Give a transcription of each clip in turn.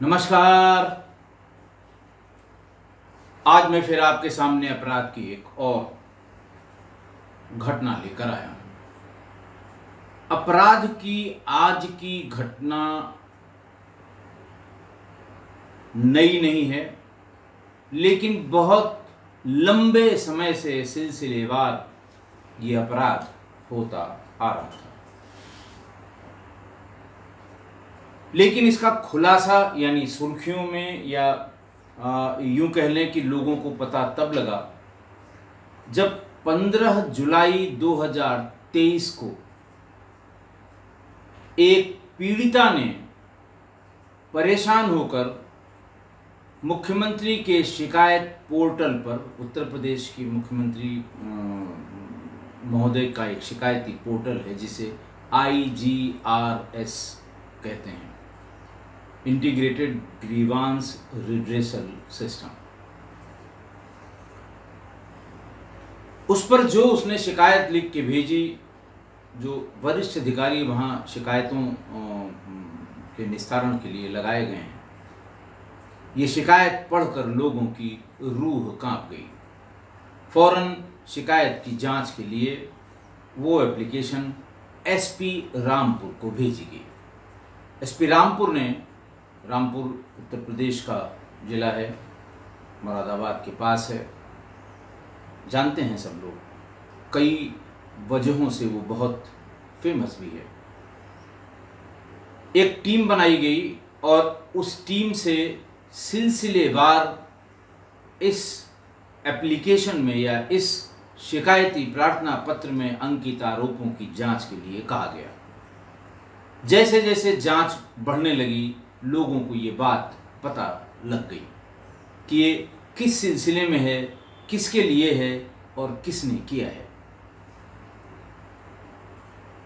नमस्कार। आज मैं फिर आपके सामने अपराध की एक और घटना लेकर आया हूं। अपराध की आज की घटना नई नहीं है, लेकिन बहुत लंबे समय से सिलसिलेवार ये अपराध होता आ रहा था। लेकिन इसका खुलासा यानी सुर्खियों में या यूं कह लें कि लोगों को पता तब लगा जब 15 जुलाई 2023 को एक पीड़िता ने परेशान होकर मुख्यमंत्री के शिकायत पोर्टल पर, उत्तर प्रदेश की मुख्यमंत्री महोदय का एक शिकायती पोर्टल है जिसे IGRS कहते हैं, इंटीग्रेटेड ग्रीवांस रिड्रेसल सिस्टम। उस पर जो उसने शिकायत लिख के भेजी, जो वरिष्ठ अधिकारी वहां शिकायतों के निस्तारण के लिए लगाए गए हैं, ये शिकायत पढ़कर लोगों की रूह कांप गई। फौरन शिकायत की जांच के लिए वो एप्लीकेशन SP रामपुर को भेजी गई। SP रामपुर ने, रामपुर उत्तर प्रदेश का जिला है, मुरादाबाद के पास है, जानते हैं सब लोग, कई वजहों से वो बहुत फेमस भी है। एक टीम बनाई गई और उस टीम से सिलसिलेवार इस एप्लीकेशन में या इस शिकायती प्रार्थना पत्र में अंकित आरोपों की जांच के लिए कहा गया। जैसे जैसे जांच बढ़ने लगी, लोगों को ये बात पता लग गई कि ये किस सिलसिले में है, किसके लिए है और किसने किया है।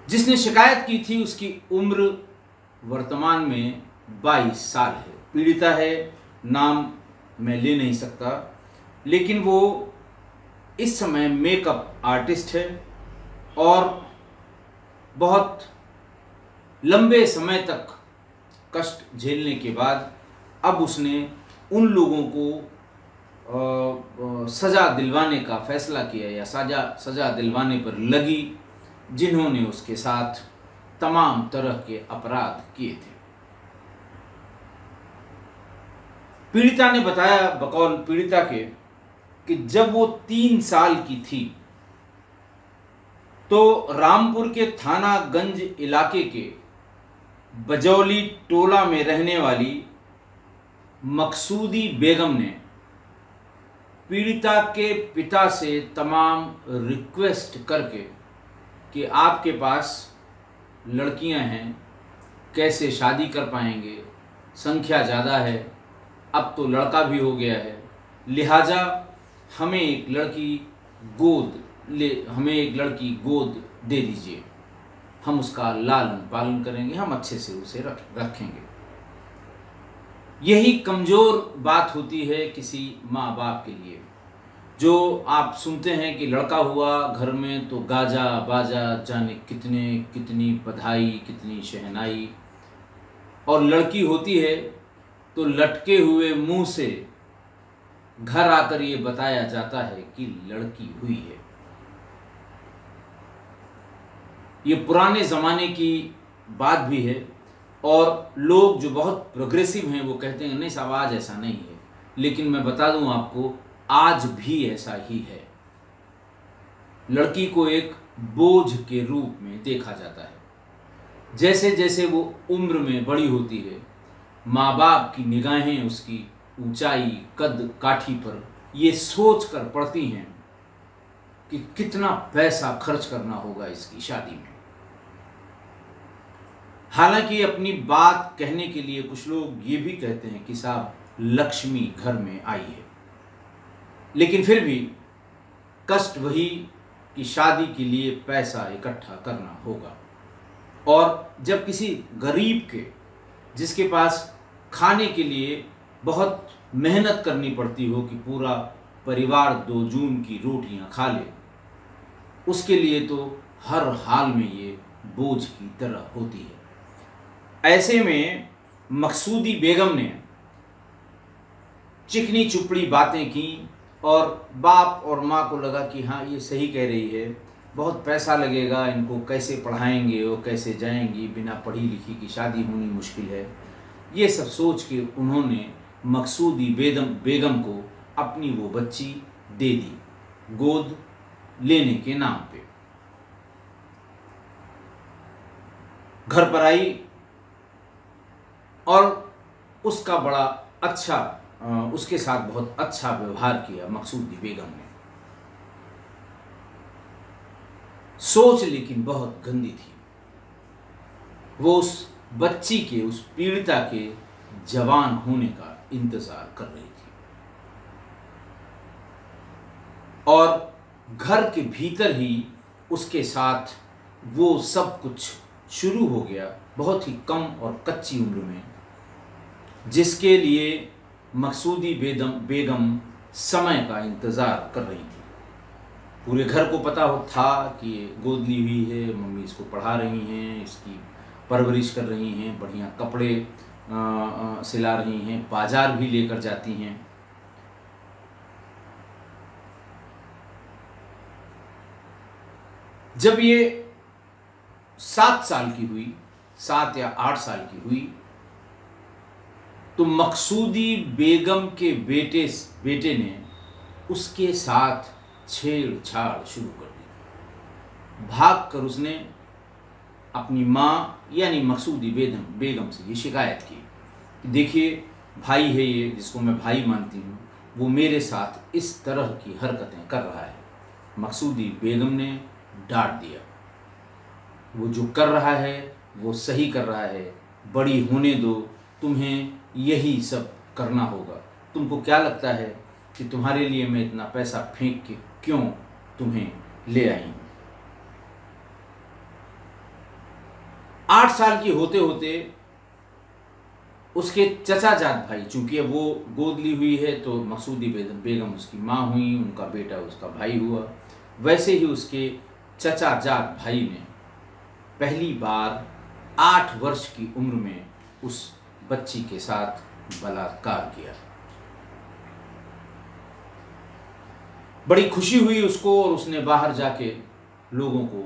जिसने शिकायत की थी उसकी उम्र वर्तमान में 22 साल है। पीड़िता है, नाम मैं ले नहीं सकता, लेकिन वो इस समय मेकअप आर्टिस्ट है और बहुत लंबे समय तक कष्ट झेलने के बाद अब उसने उन लोगों को सज़ा दिलवाने का फैसला किया या सज़ा दिलवाने पर लगी जिन्होंने उसके साथ तमाम तरह के अपराध किए थे। पीड़िता ने बताया बकौल पीड़िता के कि जब वो 3 साल की थी तो रामपुर के थानागंज इलाके के बजौली टोला में रहने वाली मकसूदी बेगम ने पीड़िता के पिता से तमाम रिक्वेस्ट करके कि आपके पास लड़कियां हैं, कैसे शादी कर पाएंगे, संख्या ज़्यादा है, अब तो लड़का भी हो गया है, लिहाजा हमें एक लड़की गोद दे दीजिए, हम उसका लालन पालन करेंगे, हम अच्छे से उसे रखेंगे। यही कमज़ोर बात होती है किसी माँ बाप के लिए। जो आप सुनते हैं कि लड़का हुआ घर में तो गाजा बाजा, जाने कितनी बधाई, कितनी शहनाई, और लड़की होती है तो लटके हुए मुंह से घर आकर ये बताया जाता है कि लड़की हुई है। ये पुराने ज़माने की बात भी है और लोग जो बहुत प्रोग्रेसिव हैं वो कहते हैं नहीं साहब आज ऐसा नहीं है, लेकिन मैं बता दूं आपको आज भी ऐसा ही है। लड़की को एक बोझ के रूप में देखा जाता है। जैसे जैसे वो उम्र में बड़ी होती है, माँ बाप की निगाहें उसकी ऊंचाई, कद काठी पर ये सोच कर पड़ती हैं कि कितना पैसा खर्च करना होगा इसकी शादी में। हालांकि अपनी बात कहने के लिए कुछ लोग ये भी कहते हैं कि साहब लक्ष्मी घर में आई है, लेकिन फिर भी कष्ट वही कि शादी के लिए पैसा इकट्ठा करना होगा। और जब किसी गरीब के, जिसके पास खाने के लिए बहुत मेहनत करनी पड़ती हो कि पूरा परिवार 2 जून की रोटियां खा ले, उसके लिए तो हर हाल में ये बोझ की तरह होती है। ऐसे में मकसूदी बेगम ने चिकनी चुपड़ी बातें की और बाप और माँ को लगा कि हाँ ये सही कह रही है, बहुत पैसा लगेगा, इनको कैसे पढ़ाएंगे, वो कैसे जाएंगी, बिना पढ़ी लिखी की शादी होनी मुश्किल है। ये सब सोच के उन्होंने मकसूदी बेगम को अपनी वो बच्ची दे दी, गोद लेने के नाम पे। घर पर आई और उसका बड़ा अच्छा उसके साथ बहुत अच्छा व्यवहार किया मकसूदी बेगम ने। सोच लेकिन बहुत गंदी थी। वो उस बच्ची के, उस पीड़िता के जवान होने का इंतजार कर रही थी और घर के भीतर ही उसके साथ वो सब कुछ शुरू हो गया, बहुत ही कम और कच्ची उम्र में, जिसके लिए मकसूदी बेगम समय का इंतज़ार कर रही थी। पूरे घर को पता था कि ये गोद ली हुई है, मम्मी इसको पढ़ा रही हैं, इसकी परवरिश कर रही हैं, बढ़िया कपड़े सिला रही हैं, बाजार भी लेकर जाती हैं। जब ये 7 साल की हुई, 7 या 8 साल की हुई, तो मकसूदी बेगम के बेटे ने उसके साथ छेड़छाड़ शुरू कर दी। भाग कर उसने अपनी माँ यानी मकसूदी बेगम से ये शिकायत की कि देखिए भाई है ये, जिसको मैं भाई मानती हूँ, वो मेरे साथ इस तरह की हरकतें कर रहा है। मकसूदी बेगम ने डांट दिया, वो जो कर रहा है वो सही कर रहा है, बड़ी होने दो, तुम्हें यही सब करना होगा। तुमको क्या लगता है कि तुम्हारे लिए मैं इतना पैसा फेंक के क्यों तुम्हें ले आई हूँ? 8 साल की होते होते उसके चचा जात भाई, चूंकि वो गोद ली हुई है तो मकसूदी बेगम उसकी माँ हुई, उनका बेटा उसका भाई हुआ, वैसे ही उसके चचा जात भाई ने पहली बार 8 वर्ष की उम्र में उस बच्ची के साथ बलात्कार किया। बड़ी खुशी हुई उसको और उसने बाहर जाके लोगों को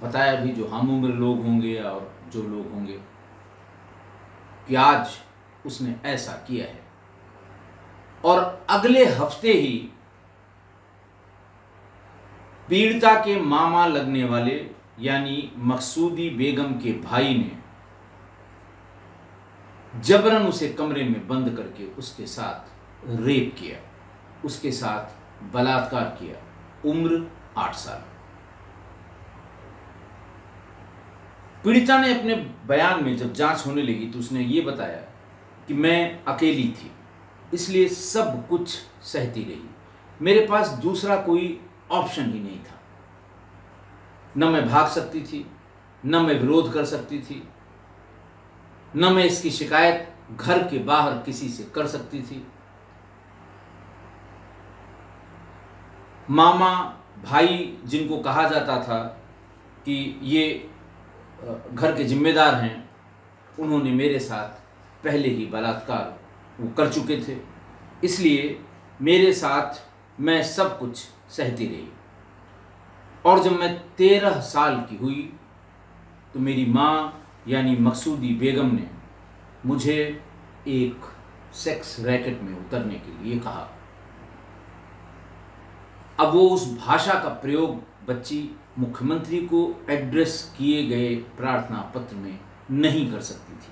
बताया भी, जो हम उम्र लोग होंगे और जो लोग होंगे, कि आज उसने ऐसा किया है। और अगले हफ्ते ही पीड़िता के मामा लगने वाले यानी मकसूदी बेगम के भाई ने जबरन उसे कमरे में बंद करके उसके साथ रेप किया, उसके साथ बलात्कार किया। उम्र 8 साल। पीड़िता ने अपने बयान में जब जांच होने लगी तो उसने ये बताया कि मैं अकेली थी, इसलिए सब कुछ सहती रही, मेरे पास दूसरा कोई ऑप्शन ही नहीं था। न मैं भाग सकती थी, न मैं विरोध कर सकती थी, न मैं इसकी शिकायत घर के बाहर किसी से कर सकती थी। मामा भाई जिनको कहा जाता था कि ये घर के जिम्मेदार हैं, उन्होंने मेरे साथ पहले ही बलात्कार वो कर चुके थे, इसलिए मेरे साथ मैं सब कुछ सहती रही। और जब मैं 13 साल की हुई तो मेरी माँ यानी मकसूदी बेगम ने मुझे एक सेक्स रैकेट में उतरने के लिए कहा। अब वो उस भाषा का प्रयोग बच्ची मुख्यमंत्री को एड्रेस किए गए प्रार्थना पत्र में नहीं कर सकती थी,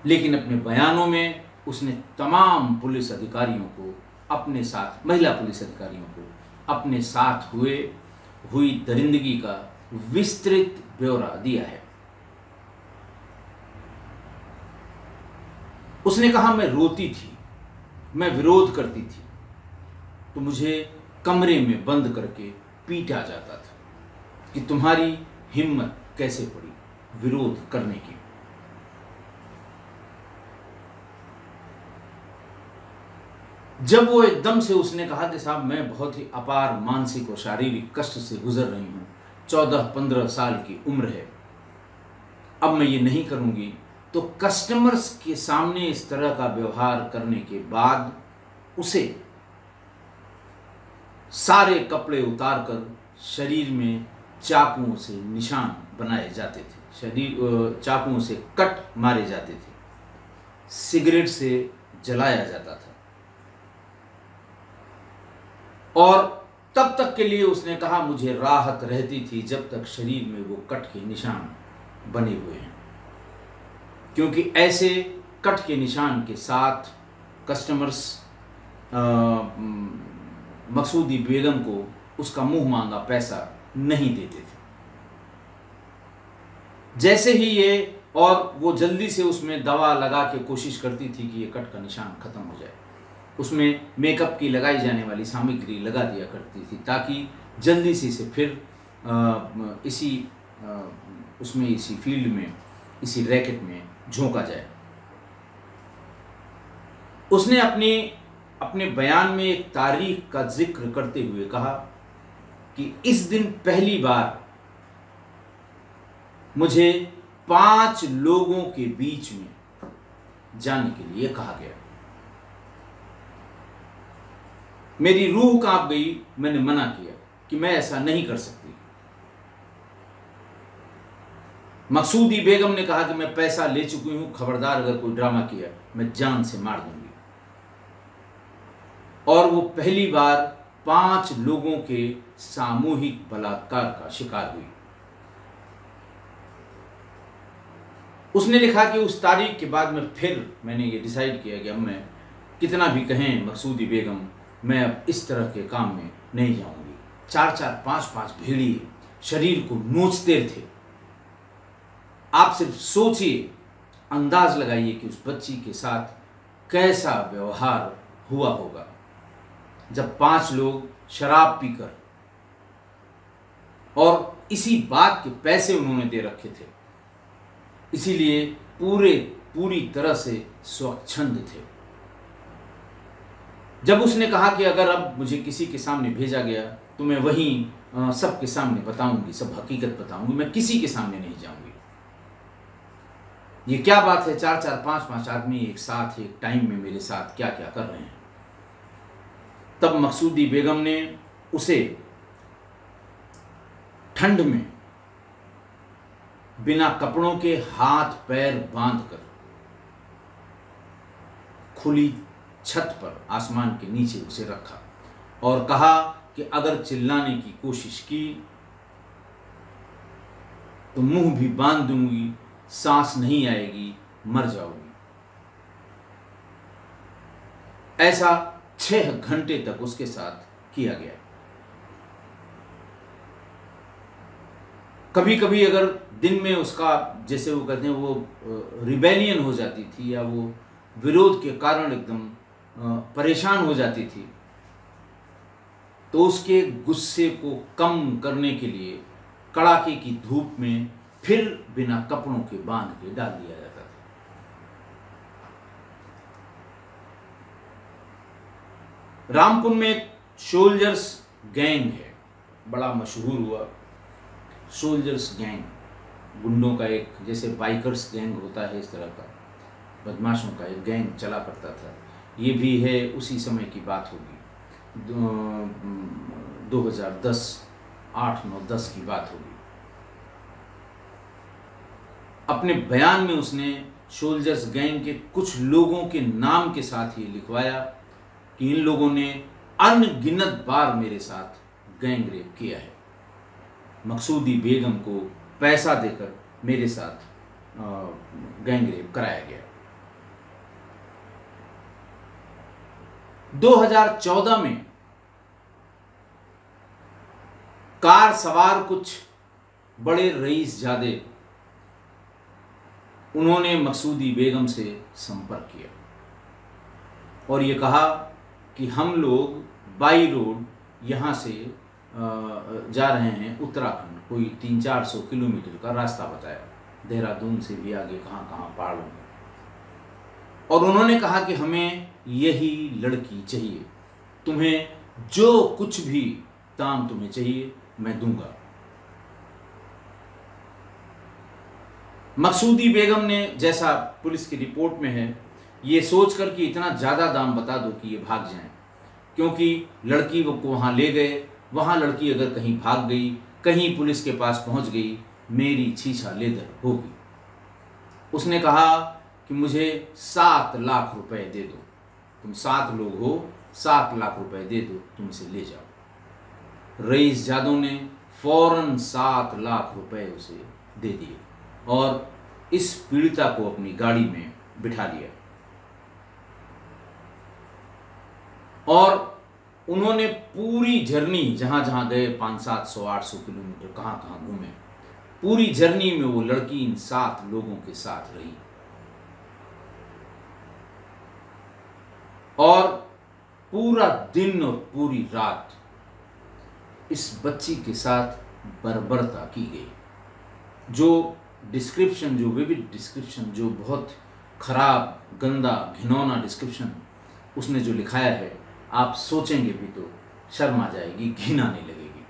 लेकिन अपने बयानों में उसने तमाम पुलिस अधिकारियों को अपने साथ, महिला पुलिस अधिकारियों को अपने साथ हुई दरिंदगी का विस्तृत ब्यौरा दिया है। उसने कहा मैं रोती थी, मैं विरोध करती थी तो मुझे कमरे में बंद करके पीटा जाता था कि तुम्हारी हिम्मत कैसे पड़ी विरोध करने की। जब वो एकदम से उसने कहा कि साहब मैं बहुत ही अपार मानसिक और शारीरिक कष्ट से गुजर रही हूँ, 14-15 साल की उम्र है, अब मैं ये नहीं करूँगी, तो कस्टमर्स के सामने इस तरह का व्यवहार करने के बाद उसे सारे कपड़े उतारकर शरीर में चाकुओं से निशान बनाए जाते थे, चाकुओं से कट मारे जाते थे, सिगरेट से जलाया जाता था। और तब तक के लिए उसने कहा मुझे राहत रहती थी जब तक शरीर में वो कट के निशान बने हुए हैं, क्योंकि ऐसे कट के निशान के साथ कस्टमर्स मकसूदी बेगम को उसका मुंह मांगा पैसा नहीं देते थे। जैसे ही ये, और वो जल्दी से उसमें दवा लगा के कोशिश करती थी कि ये कट का निशान खत्म हो जाए, उसमें मेकअप की लगाई जाने वाली सामग्री लगा दिया करती थी ताकि जल्दी से इसे फिर इसी फील्ड में, इसी रैकेट में झोंका जाए। उसने अपने बयान में एक तारीख का जिक्र करते हुए कहा कि इस दिन पहली बार मुझे 5 लोगों के बीच में जाने के लिए कहा गया। मेरी रूह कांप गई, मैंने मना किया कि मैं ऐसा नहीं कर सकती। मकसूदी बेगम ने कहा कि मैं पैसा ले चुकी हूं, खबरदार अगर कोई ड्रामा किया मैं जान से मार दूंगी। और वो पहली बार 5 लोगों के सामूहिक बलात्कार का शिकार हुई। उसने लिखा कि उस तारीख के बाद मैंने ये डिसाइड किया कि अब मैं कितना भी कहें मकसूदी बेगम, मैं अब इस तरह के काम में नहीं जाऊंगी। 4-4, 5-5 भेड़िए शरीर को नोचते थे। आप सिर्फ सोचिए, अंदाज लगाइए कि उस बच्ची के साथ कैसा व्यवहार हुआ होगा जब 5 लोग शराब पीकर, और इसी बात के पैसे उन्होंने दे रखे थे, इसीलिए पूरी तरह से स्वच्छंद थे। जब उसने कहा कि अगर अब मुझे किसी के सामने भेजा गया तो मैं वहीं सबके सामने बताऊंगी, सब हकीकत बताऊंगी, मैं किसी के सामने नहीं जाऊंगी। ये क्या बात है, 4-4, 5-5 आदमी एक साथ एक टाइम में मेरे साथ क्या क्या कर रहे हैं। तब मकसूदी बेगम ने उसे ठंड में बिना कपड़ों के हाथ पैर बांधकर खुली छत पर आसमान के नीचे उसे रखा और कहा कि अगर चिल्लाने की कोशिश की तो मुंह भी बांध दूंगी, सांस नहीं आएगी, मर जाओगी। ऐसा 6 घंटे तक उसके साथ किया गया। कभी कभी अगर दिन में उसका, जैसे वो कहते हैं, वो रिबेलियन हो जाती थी या वो विरोध के कारण एकदम परेशान हो जाती थी, तो उसके गुस्से को कम करने के लिए कड़ाके की धूप में फिर बिना कपड़ों के बांध के डाल दिया जाता था। रामपुर में एक सोल्जर्स गैंग है, बड़ा मशहूर हुआ। सोल्जर्स गैंग, गुंडों का एक, जैसे बाइकर्स गैंग होता है इस तरह का, बदमाशों का एक गैंग चला करता था। ये भी है उसी समय की बात होगी, 2010, 8, 9, 10 की बात होगी। अपने बयान में उसने सोल्जर्स गैंग के कुछ लोगों के नाम के साथ ये लिखवाया कि इन लोगों ने अनगिनत बार मेरे साथ गैंग रेप किया है। मकसूदी बेगम को पैसा देकर मेरे साथ गैंग रेप कराया गया। 2014 में कार सवार कुछ बड़े रईसजादे, उन्होंने मकसूदी बेगम से संपर्क किया और ये कहा कि हम लोग बाई रोड यहाँ से जा रहे हैं उत्तराखंड, कोई 300-400 किलोमीटर का रास्ता बताया, देहरादून से भी आगे कहाँ कहाँ पहाड़ों में। और उन्होंने कहा कि हमें यही लड़की चाहिए, तुम्हें जो कुछ भी दाम तुम्हें चाहिए मैं दूंगा। मकसूदी बेगम ने, जैसा पुलिस की रिपोर्ट में है, ये सोचकर कि इतना ज़्यादा दाम बता दो कि ये भाग जाएं, क्योंकि लड़की को वहाँ ले गए, वहाँ लड़की अगर कहीं भाग गई, कहीं पुलिस के पास पहुँच गई, मेरी छीछा लेदर होगी। उसने कहा कि मुझे 7 लाख रुपए दे दो, तुम 7 लोग हो, 7 लाख रुपए दे दो, तुम इसे ले जाओ। रईस जादव ने फौरन 7 लाख रुपए उसे दे दिए और इस पीड़िता को अपनी गाड़ी में बिठा लिया और उन्होंने पूरी जर्नी, जहां जहां गए, 500-700-800 किलोमीटर कहां कहां घूमे, पूरी जर्नी में वो लड़की इन 7 लोगों के साथ रही और पूरा दिन और पूरी रात इस बच्ची के साथ बर्बरता की गई। जो डिस्क्रिप्शन, जो विविड डिस्क्रिप्शन, जो बहुत खराब, गंदा, घिनौना डिस्क्रिप्शन उसने जो लिखाया है, आप सोचेंगे भी तो शर्म आ जाएगी, घिन आने लगेगी।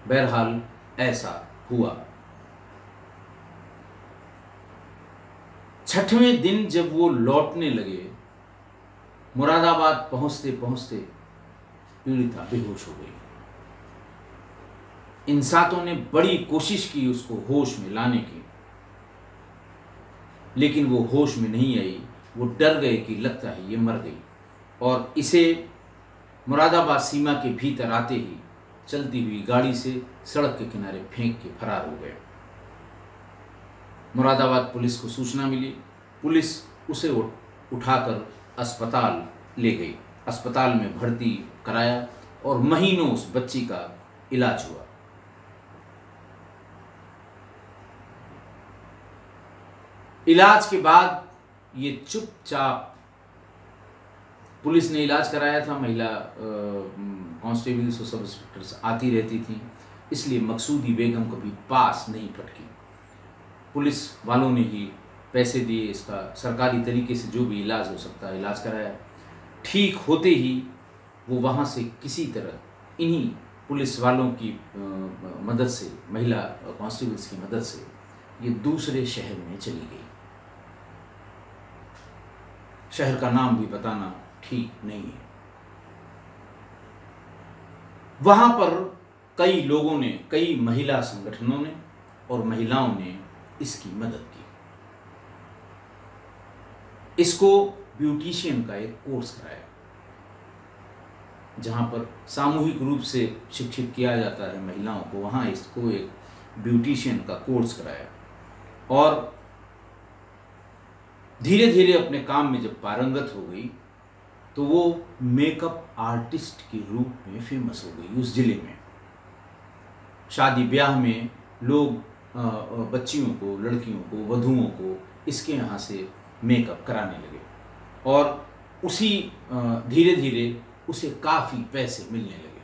बहरहाल ऐसा हुआ। 6वें दिन जब वो लौटने लगे, मुरादाबाद पहुंचते पहुंचते पीड़िता बेहोश हो गई। इन 7 ने बड़ी कोशिश की उसको होश में लाने की, लेकिन वो होश में नहीं आई। वो डर गए कि लगता है ये मर गई और इसे मुरादाबाद सीमा के भीतर आते ही चलती हुई गाड़ी से सड़क के किनारे फेंक के फरार हो गए। मुरादाबाद पुलिस को सूचना मिली, पुलिस उसे उठाकर अस्पताल ले गई, अस्पताल में भर्ती कराया और महीनों उस बच्ची का इलाज हुआ। इलाज के बाद ये चुपचाप, पुलिस ने इलाज कराया था, महिला कांस्टेबल्स और सब इंस्पेक्टर्स आती रहती थी, इसलिए मकसूदी बेगम कभी पास नहीं फटकी। पुलिस वालों ने ही पैसे दिए, इसका सरकारी तरीके से जो भी इलाज हो सकता है इलाज कराया। ठीक होते ही वो वहाँ से किसी तरह इन्हीं पुलिस वालों की मदद से, महिला कांस्टेबल्स की मदद से ये दूसरे शहर में चली गई। शहर का नाम भी बताना ठीक नहीं है। वहां पर कई लोगों ने, कई महिला संगठनों ने और महिलाओं ने इसकी मदद की। इसको ब्यूटिशियन का एक कोर्स कराया, जहां पर सामूहिक रूप से शिक्षित किया जाता है महिलाओं को, वहां इसको एक ब्यूटिशियन का कोर्स कराया और धीरे धीरे अपने काम में जब पारंगत हो गई तो वो मेकअप आर्टिस्ट के रूप में फेमस हो गई उस जिले में। शादी ब्याह में लोग बच्चियों को, लड़कियों को, वधुओं को इसके यहाँ से मेकअप कराने लगे और उसी धीरे धीरे उसे काफ़ी पैसे मिलने लगे।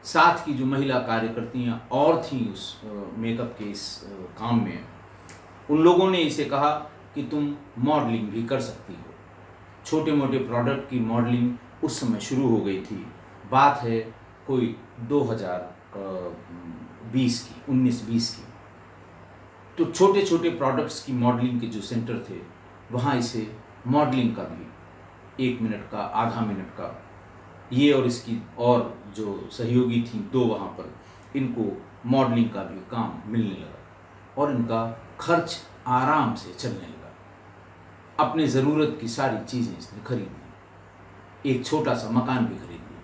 साथ की जो महिला कार्यकर्तियाँ और थीं उस मेकअप के इस काम में, उन लोगों ने इसे कहा कि तुम मॉडलिंग भी कर सकती हो। छोटे मोटे प्रोडक्ट की मॉडलिंग उस समय शुरू हो गई थी, बात है कोई 2020 की, 19-20 की। तो छोटे छोटे प्रोडक्ट्स की मॉडलिंग के जो सेंटर थे, वहाँ इसे मॉडलिंग का भी 1 मिनट का, आधा मिनट का, ये और इसकी और जो सहयोगी थी 2 वहाँ पर, इनको मॉडलिंग का भी काम मिलने लगा और इनका खर्च आराम से चलने लगा। अपने ज़रूरत की सारी चीज़ें इसने खरीद ली, एक छोटा सा मकान भी खरीद लिया।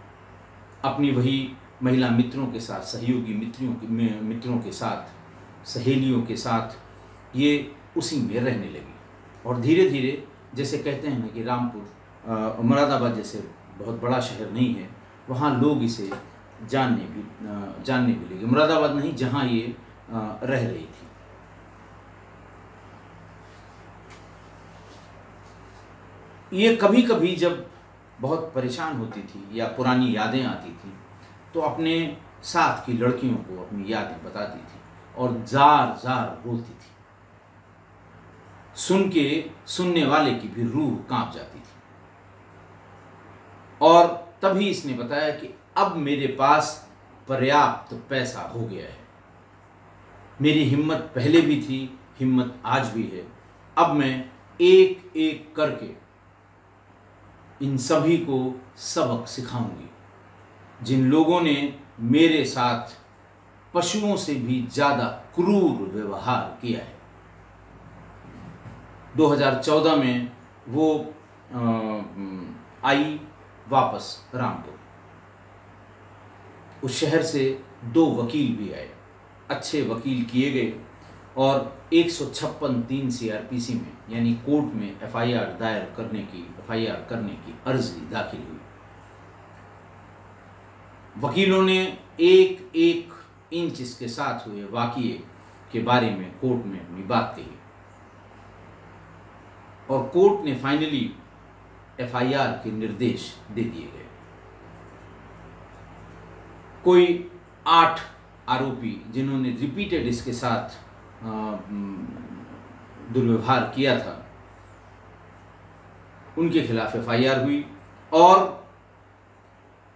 अपनी वही महिला मित्रों के साथ, सहयोगी मित्रों के साथ, सहेलियों के साथ ये उसी में रहने लगी और धीरे धीरे, जैसे कहते हैं ना कि रामपुर, मुरादाबाद जैसे बहुत बड़ा शहर नहीं है, वहाँ लोग इसे जानने भी लगे। मुरादाबाद नहीं, जहाँ ये रह रही थी। ये कभी कभी जब बहुत परेशान होती थी या पुरानी यादें आती थी तो अपने साथ की लड़कियों को अपनी यादें बताती थी और जार जार रोती थी। सुन के सुनने वाले की भी रूह कांप जाती थी। और तभी इसने बताया कि अब मेरे पास पर्याप्त पैसा हो गया है, मेरी हिम्मत पहले भी थी, हिम्मत आज भी है। अब मैं एक एक करके इन सभी को सबक सिखाऊंगी। जिन लोगों ने मेरे साथ पशुओं से भी ज़्यादा क्रूर व्यवहार किया है। 2014 में वो आई वापस रामपुर। उस शहर से 2 वकील भी आए, अच्छे वकील किए गए और 156(3) CRPC में यानी कोर्ट में FIR करने की अर्जी दाखिल हुई। वकीलों ने एक एक इंच इसके साथ हुए वाक़ये के बारे में कोर्ट में अपनी बात कही और कोर्ट ने फाइनली FIR के निर्देश दे दिए गए। कोई 8 आरोपी जिन्होंने रिपीटेड इसके साथ दुर्व्यवहार किया था, उनके खिलाफ FIR हुई और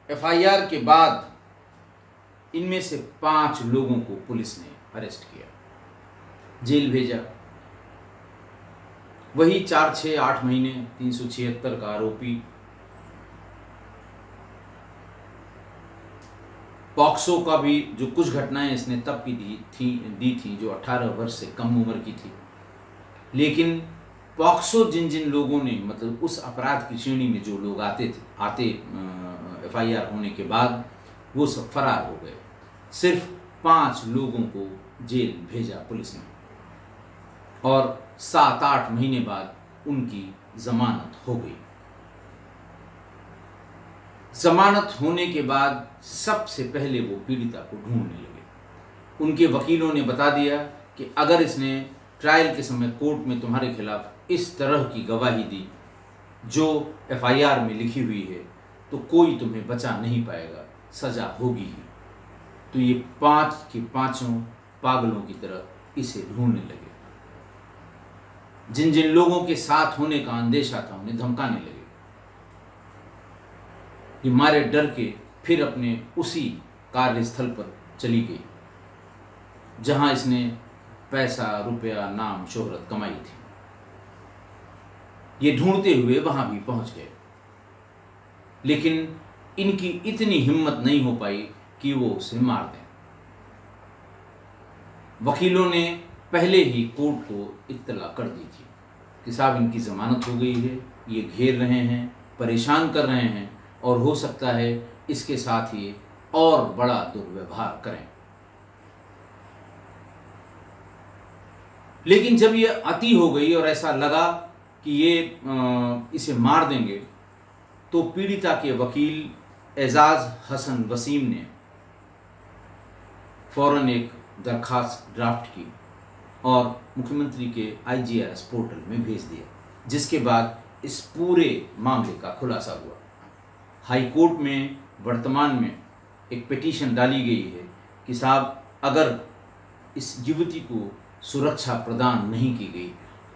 FIR के बाद इनमें से 5 लोगों को पुलिस ने अरेस्ट किया, जेल भेजा। वही 4, 6, 8 महीने 376 का आरोपी। पॉक्सो का भी जो कुछ घटनाएं इसने तब की दी थी जो 18 वर्ष से कम उम्र की थी। लेकिन पॉक्सो जिन लोगों ने मतलब उस अपराध की श्रेणी में जो लोग आते FIR होने के बाद वो सब फरार हो गए। सिर्फ 5 लोगों को जेल भेजा पुलिस ने और 7-8 महीने बाद उनकी जमानत हो गई। जमानत होने के बाद सबसे पहले वो पीड़िता को ढूंढने लगे। उनके वकीलों ने बता दिया कि अगर इसने ट्रायल के समय कोर्ट में तुम्हारे खिलाफ इस तरह की गवाही दी जो FIR में लिखी हुई है तो कोई तुम्हें बचा नहीं पाएगा, सजा होगी ही। तो ये 5 के 5 पागलों की तरह इसे ढूंढने लगे। जिन लोगों के साथ होने का अंदेशा था उन्हें धमकाने लगे। ये मारे डर के फिर अपने उसी कार्यस्थल पर चली गई जहां इसने पैसा, रुपया, नाम, शोहरत कमाई थी। ये ढूंढते हुए वहां भी पहुंच गए, लेकिन इनकी इतनी हिम्मत नहीं हो पाई कि वो उसे मार दें। वकीलों ने पहले ही कोर्ट को इत्तला कर दी थी कि साहब इनकी जमानत हो गई है, ये घेर रहे हैं, परेशान कर रहे हैं और हो सकता है इसके साथ ये और बड़ा दुर्व्यवहार करें। लेकिन जब ये अति हो गई और ऐसा लगा कि ये इसे मार देंगे तो पीड़िता के वकील एजाज हसन वसीम ने फौरन एक दरखास्त ड्राफ्ट की और मुख्यमंत्री के IGRS पोर्टल में भेज दिया, जिसके बाद इस पूरे मामले का खुलासा हुआ। हाई कोर्ट में वर्तमान में एक पिटीशन डाली गई है कि साहब अगर इस युवती को सुरक्षा प्रदान नहीं की गई,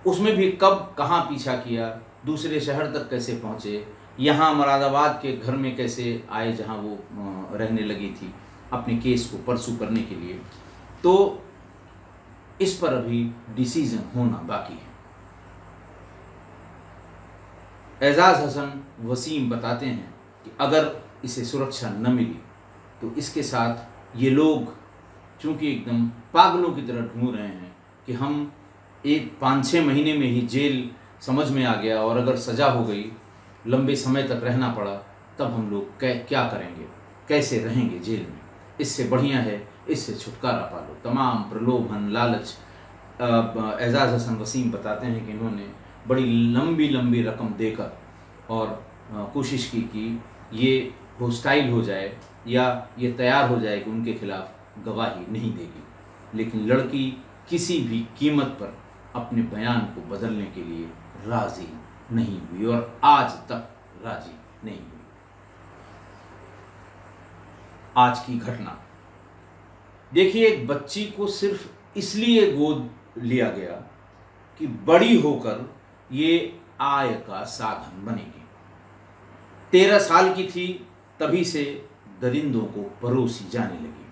उसमें भी कब कहाँ पीछा किया, दूसरे शहर तक कैसे पहुँचे, यहाँ मुरादाबाद के घर में कैसे आए जहाँ वो रहने लगी थी अपने केस को परसू करने के लिए, तो इस पर अभी डिसीजन होना बाकी है। एजाज हसन वसीम बताते हैं कि अगर इसे सुरक्षा न मिली तो इसके साथ ये लोग चूँकि एकदम पागलों की तरह ढूंढ रहे हैं कि हम 5-6 महीने में ही जेल समझ में आ गया और अगर सज़ा हो गई, लंबे समय तक रहना पड़ा, तब हम लोग क्या करेंगे, कैसे रहेंगे जेल में। इससे बढ़िया है इससे छुटकारा पा लो। तमाम प्रलोभन, लालच। एजाज हसन वसीम बताते हैं कि इन्होंने बड़ी लंबी रकम देकर और कोशिश की कि ये होस्टाइल हो जाए या ये तैयार हो जाए कि उनके खिलाफ गवाही नहीं देगी, लेकिन लड़की किसी भी कीमत पर अपने बयान को बदलने के लिए राज़ी नहीं हुई और आज तक राज़ी नहीं हुई। आज की घटना देखिए, एक बच्ची को सिर्फ इसलिए गोद लिया गया कि बड़ी होकर ये आय का साधन बनेगी। 13 साल की थी तभी से दरिंदों को परोसी जाने लगी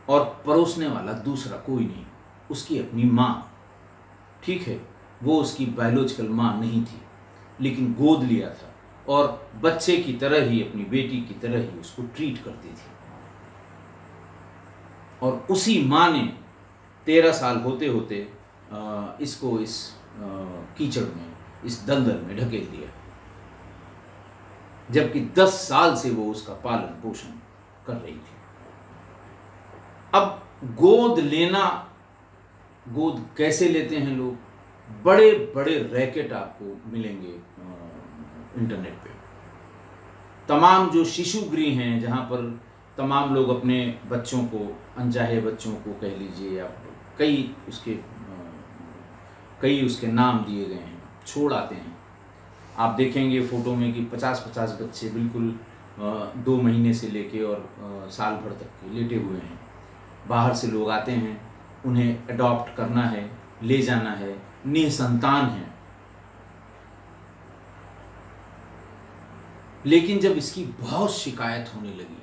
और परोसने वाला दूसरा कोई नहीं। उसकी अपनी माँ, ठीक है, वो उसकी बायोलॉजिकल माँ नहीं थी, लेकिन गोद लिया था और बच्चे की तरह ही, अपनी बेटी की तरह ही उसको ट्रीट करती थी। और उसी माँ ने 13 साल होते होते इसको इस कीचड़ में, इस दलदल में ढकेल दिया, जबकि 10 साल से वो उसका पालन पोषण कर रही थी। अब गोद लेना, गोद कैसे लेते हैं लोग? बड़े बड़े रैकेट आपको मिलेंगे इंटरनेट पे। तमाम जो शिशु गृह हैं, जहाँ पर तमाम लोग अपने बच्चों को, अनचाहे बच्चों को कह लीजिए, या कई उसके नाम दिए गए हैं, छोड़ आते हैं। आप देखेंगे फ़ोटो में कि 50-50 बच्चे बिल्कुल 2 महीने से लेके और साल भर तक के लेटे हुए हैं। बाहर से लोग आते हैं, उन्हें अडॉप्ट करना है, ले जाना है, निसंतान हैं। लेकिन जब इसकी बहुत शिकायत होने लगी,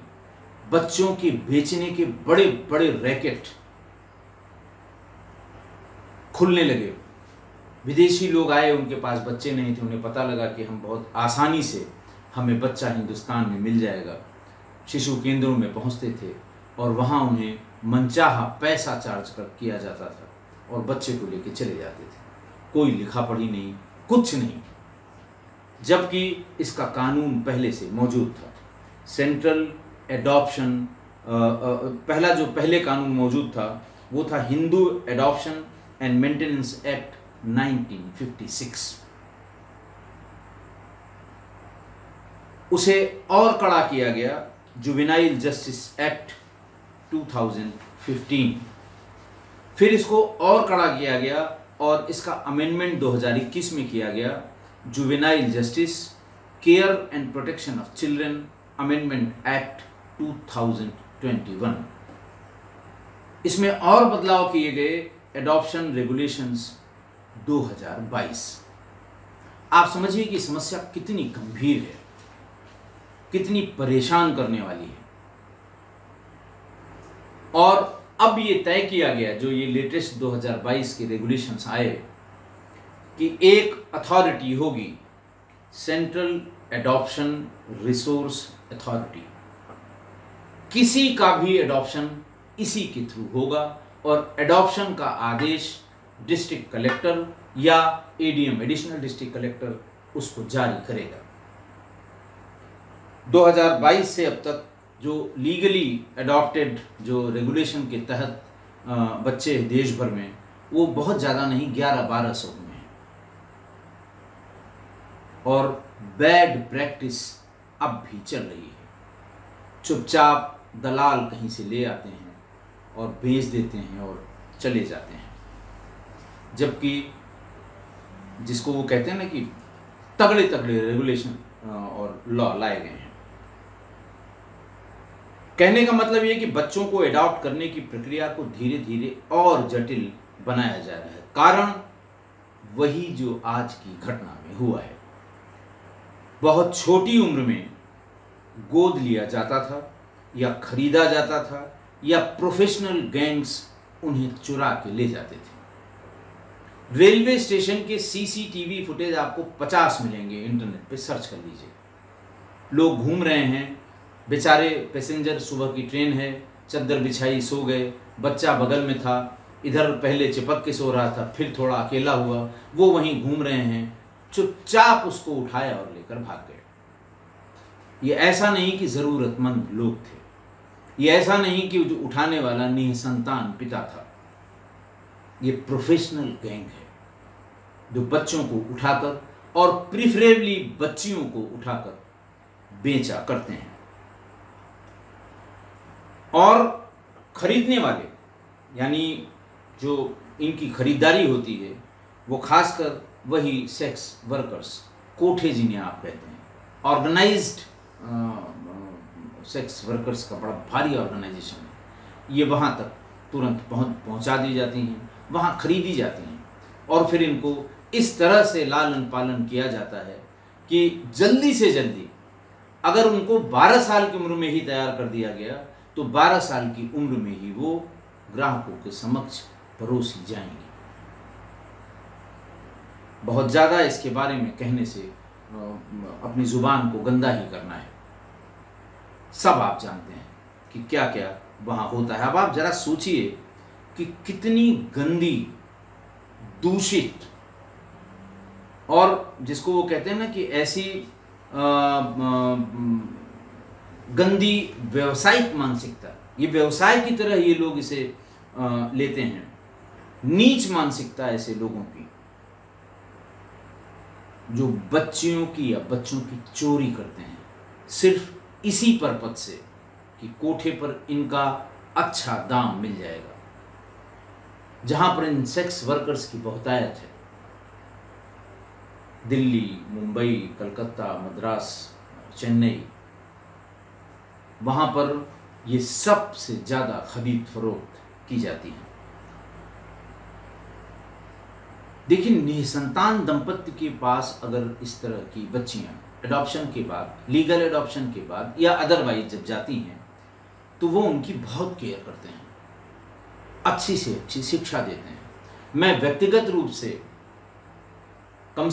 बच्चों के बेचने के बड़े बड़े रैकेट खुलने लगे, विदेशी लोग आए, उनके पास बच्चे नहीं थे, उन्हें पता लगा कि हम बहुत आसानी से, हमें बच्चा हिंदुस्तान में मिल जाएगा। शिशु केंद्रों में पहुंचते थे और वहां उन्हें मनचाहा पैसा चार्ज किया जाता था और बच्चे को लेके चले जाते थे। कोई लिखा पढ़ी नहीं, कुछ नहीं, जबकि इसका कानून पहले से मौजूद था। सेंट्रल एडॉप्शन, पहले कानून मौजूद था वो था Hindu adoption and maintenance act 1956। उसे और कड़ा किया गया जुवेनाइल जस्टिस एक्ट 2015। फिर इसको और कड़ा किया गया और इसका अमेंडमेंट 2021 में किया गया, juvenile justice care and protection of children amendment act 2021। इसमें और बदलाव किए गए, एडॉप्शन रेगुलेशंस 2022। आप समझिए कि समस्या कितनी गंभीर है, कितनी परेशान करने वाली है। और अब ये तय किया गया, जो ये लेटेस्ट 2022 के रेगुलेशंस आए, कि एक अथॉरिटी होगी, सेंट्रल एडॉप्शन रिसोर्स अथॉरिटी। किसी का भी एडॉप्शन इसी के थ्रू होगा और एडॉप्शन का आदेश डिस्ट्रिक्ट कलेक्टर या एडीएम, एडिशनल डिस्ट्रिक्ट कलेक्टर, उसको जारी करेगा। 2022 से अब तक जो लीगली अडॉप्टेड जो रेगुलेशन के तहत बच्चे देश भर में, वो बहुत ज़्यादा नहीं, 11-1200 में है। और बैड प्रैक्टिस अब भी चल रही है। चुपचाप दलाल कहीं से ले आते हैं और बेच देते हैं और चले जाते हैं, जबकि जिसको वो कहते हैं ना कि तगड़े तगड़े रेगुलेशन और लॉ लाए गए हैं। कहने का मतलब ये कि बच्चों को एडॉप्ट करने की प्रक्रिया को धीरे धीरे और जटिल बनाया जा रहा है। कारण वही जो आज की घटना में हुआ है। बहुत छोटी उम्र में गोद लिया जाता था या खरीदा जाता था, या प्रोफेशनल गैंग्स उन्हें चुरा के ले जाते थे। रेलवे स्टेशन के सीसीटीवी फुटेज आपको 50 मिलेंगे, इंटरनेट पे सर्च कर लीजिए। लोग घूम रहे हैं, बेचारे पैसेंजर, सुबह की ट्रेन है, चद्दर बिछाई सो गए, बच्चा बगल में था, इधर पहले चिपक के सो रहा था, फिर थोड़ा अकेला हुआ, वो वहीं घूम रहे हैं, चुपचाप उसको उठाया और लेकर भाग गए। ये ऐसा नहीं कि ज़रूरतमंद लोग थे, ये ऐसा नहीं कि जो उठाने वाला निसंतान पिता था। ये प्रोफेशनल गैंग है जो बच्चों को उठाकर, और प्रिफरेबली बच्चियों को उठाकर बेचा करते हैं। और खरीदने वाले, यानी जो इनकी खरीदारी होती है, वो खासकर वही सेक्स वर्कर्स, कोठे जिन्हें आप कहते हैं, ऑर्गेनाइज्ड सेक्स वर्कर्स का बड़ा भारी ऑर्गेनाइजेशन है। ये वहाँ तक तुरंत पहुँचा दी जाती हैं, वहाँ खरीदी जाती हैं, और फिर इनको इस तरह से लालन पालन किया जाता है कि जल्दी से जल्दी, अगर उनको 12 साल की उम्र में ही तैयार कर दिया गया तो 12 साल की उम्र में ही वो ग्राहकों के समक्ष परोसी जाएंगी। बहुत ज़्यादा इसके बारे में कहने से अपनी ज़ुबान को गंदा ही करना है। सब आप जानते हैं कि क्या क्या वहाँ होता है। अब आप ज़रा सोचिए कि कितनी गंदी, दूषित और जिसको वो कहते हैं ना कि ऐसी गंदी व्यवसायिक मानसिकता, ये व्यवसाय की तरह ये लोग इसे लेते हैं। नीच मानसिकता ऐसे लोगों की जो बच्चियों की या बच्चों की चोरी करते हैं सिर्फ इसी पर्पज से कि कोठे पर इनका अच्छा दाम मिल जाएगा। जहां पर इन सेक्स वर्कर्स की बहुतायत है, दिल्ली, मुंबई, कलकत्ता, मद्रास, चेन्नई, वहां पर ये सबसे ज़्यादा खरीद फरोख्त की जाती है। देखिए, निसंतान दंपत्ति के पास अगर इस तरह की बच्चियां एडॉप्शन के बाद, लीगल एडॉप्शन के बाद या अदरवाइज जब जाती हैं तो वो उनकी बहुत केयर करते हैं, अच्छी से अच्छी शिक्षा देते हैं। मैं व्यक्तिगत रूप से कम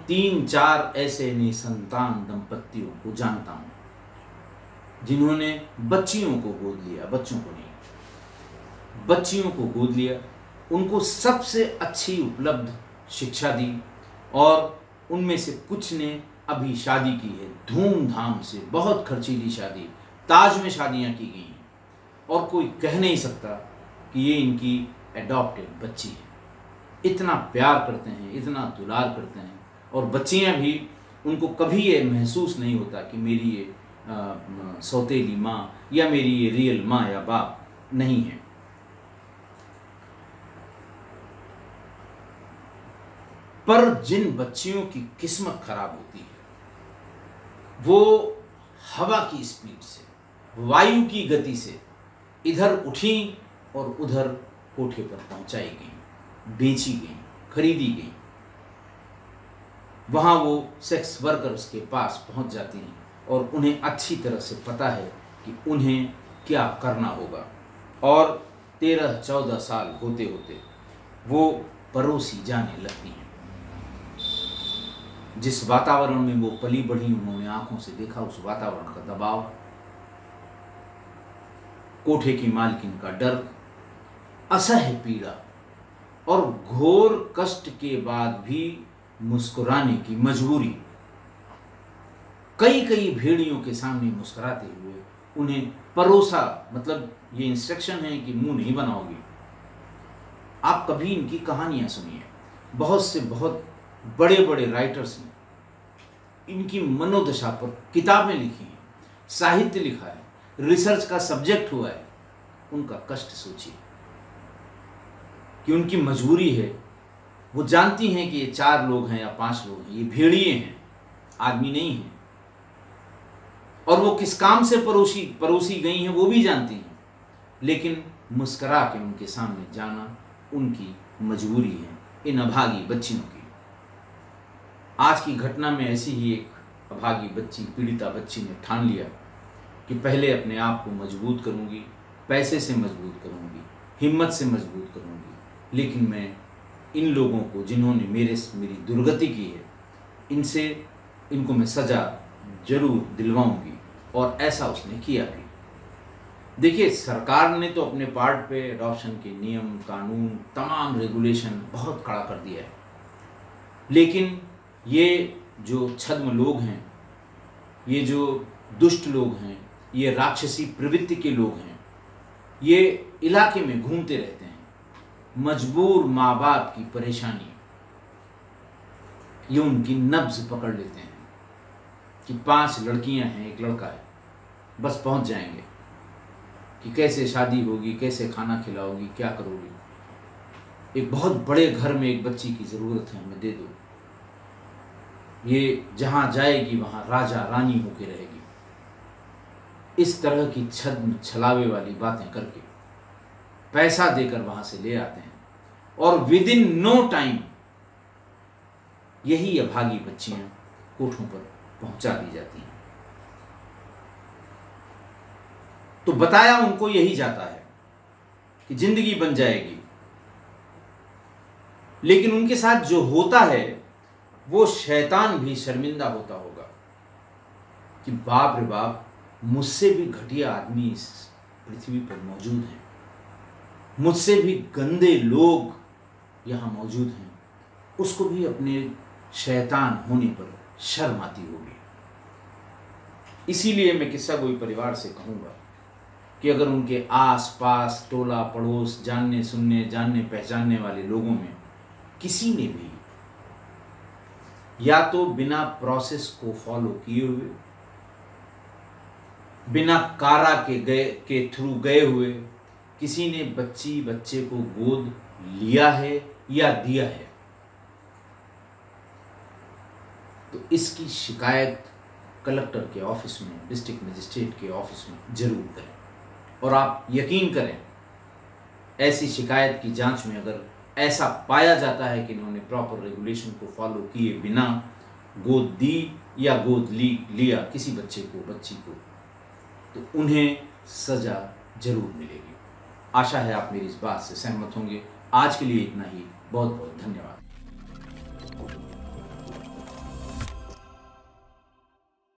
3-4 ऐसे निसंतान दंपत्तियों को जानता हूं जिन्होंने बच्चियों को गोद लिया, बच्चों को नहीं, बच्चियों को गोद लिया, उनको सबसे अच्छी उपलब्ध शिक्षा दी और उनमें से कुछ ने अभी शादी की है धूमधाम से, बहुत खर्चीली शादी, ताज में शादियां की गई हैं और कोई कह नहीं सकता कि ये इनकी एडॉप्टेड बच्ची है। इतना प्यार करते हैं, इतना दुलार करते हैं और बच्चियां भी, उनको कभी ये महसूस नहीं होता कि मेरी ये सौतेली माँ या मेरी ये रियल माँ या बाप नहीं है। पर जिन बच्चियों की किस्मत खराब होती है वो हवा की स्पीड से, वायु की गति से इधर उठी और उधर कोठे पर पहुंचाई गई, बेची गई, खरीदी गई। वहां वो सेक्स वर्कर्स के पास पहुंच जाती हैं और उन्हें अच्छी तरह से पता है कि उन्हें क्या करना होगा और 13-14 साल होते होते वो परोसी जाने लगती हैं। जिस वातावरण में वो पली बढ़ी, उन्होंने आंखों से देखा उस वातावरण का दबाव, कोठे की मालकिन का डर, असह्य पीड़ा और घोर कष्ट के बाद भी मुस्कुराने की मजबूरी। कई कई भेड़ियों के सामने मुस्कुराते हुए उन्हें परोसा, मतलब ये इंस्ट्रक्शन है कि मुंह नहीं बनाओगे। आप कभी इनकी कहानियां सुनिए, बहुत से बहुत बड़े बड़े राइटर्स ने इनकी मनोदशा पर किताबें लिखी हैं, साहित्य लिखा है, रिसर्च का सब्जेक्ट हुआ है। उनका कष्ट सोचिए कि उनकी मजबूरी है। वो जानती हैं कि ये 4 लोग हैं या 5 लोग हैं, ये भेड़िए हैं, आदमी नहीं हैं, और वो किस काम से परोसी गई हैं वो भी जानती हैं, लेकिन मुस्करा के उनके सामने जाना उनकी मजबूरी है, इन अभागी बच्चियों की। आज की घटना में ऐसी ही एक अभागी बच्ची, पीड़िता बच्ची ने ठान लिया कि पहले अपने आप को मजबूत करूंगी, पैसे से मजबूत करूंगी, हिम्मत से मजबूत करूंगी, लेकिन मैं इन लोगों को जिन्होंने मेरी दुर्गति की है, इनको मैं सज़ा जरूर दिलवाऊंगी। और ऐसा उसने किया भी। देखिए, सरकार ने तो अपने पार्ट पे एडॉप्शन के नियम, कानून, तमाम रेगुलेशन बहुत कड़ा कर दिया है, लेकिन ये जो छद्म लोग हैं, ये जो दुष्ट लोग हैं, ये राक्षसी प्रवृत्ति के लोग हैं, ये इलाके में घूमते रहते हैं। मजबूर माँ बाप की परेशानी, ये उनकी नब्ज पकड़ लेते हैं कि 5 लड़कियां हैं, 1 लड़का है, बस पहुंच जाएंगे कि कैसे शादी होगी, कैसे खाना खिलाओगी, क्या करोगी। एक बहुत बड़े घर में एक बच्ची की ज़रूरत है, हमें दे दो। ये जहाँ जाएगी वहाँ राजा रानी होके रहेगी। इस तरह की छद्म छलावे वाली बातें करके पैसा देकर वहाँ से ले आते हैं और विदिन नो टाइम यही अभागी बच्चियाँ कोठों पर पहुँचा दी जाती हैं। तो बताया उनको यही जाता है कि जिंदगी बन जाएगी, लेकिन उनके साथ जो होता है वो शैतान भी शर्मिंदा होता होगा कि बाप रे बाप, मुझसे भी घटिया आदमी इस पृथ्वी पर मौजूद हैं, मुझसे भी गंदे लोग यहाँ मौजूद हैं, उसको भी अपने शैतान होने पर शर्म आती होगी। इसीलिए मैं किस्सा गोई परिवार से कहूँगा कि अगर उनके आस पास टोला पड़ोस, जानने सुनने जानने पहचानने वाले लोगों में किसी ने भी या तो बिना प्रोसेस को फॉलो किए हुए, बिना कारा के थ्रू गए हुए किसी ने बच्चे को गोद लिया है या दिया है, तो इसकी शिकायत कलेक्टर के ऑफिस में, डिस्ट्रिक्ट मजिस्ट्रेट के ऑफिस में जरूर करें। और आप यकीन करें, ऐसी शिकायत की जांच में अगर ऐसा पाया जाता है कि इन्होंने प्रॉपर रेगुलेशन को फॉलो किए बिना गोद दी या गोद लिया किसी बच्चे को, बच्ची को, तो उन्हें सजा जरूर मिलेगी। आशा है आप मेरी इस बात से सहमत होंगे। आज के लिए इतना ही। बहुत बहुत धन्यवाद।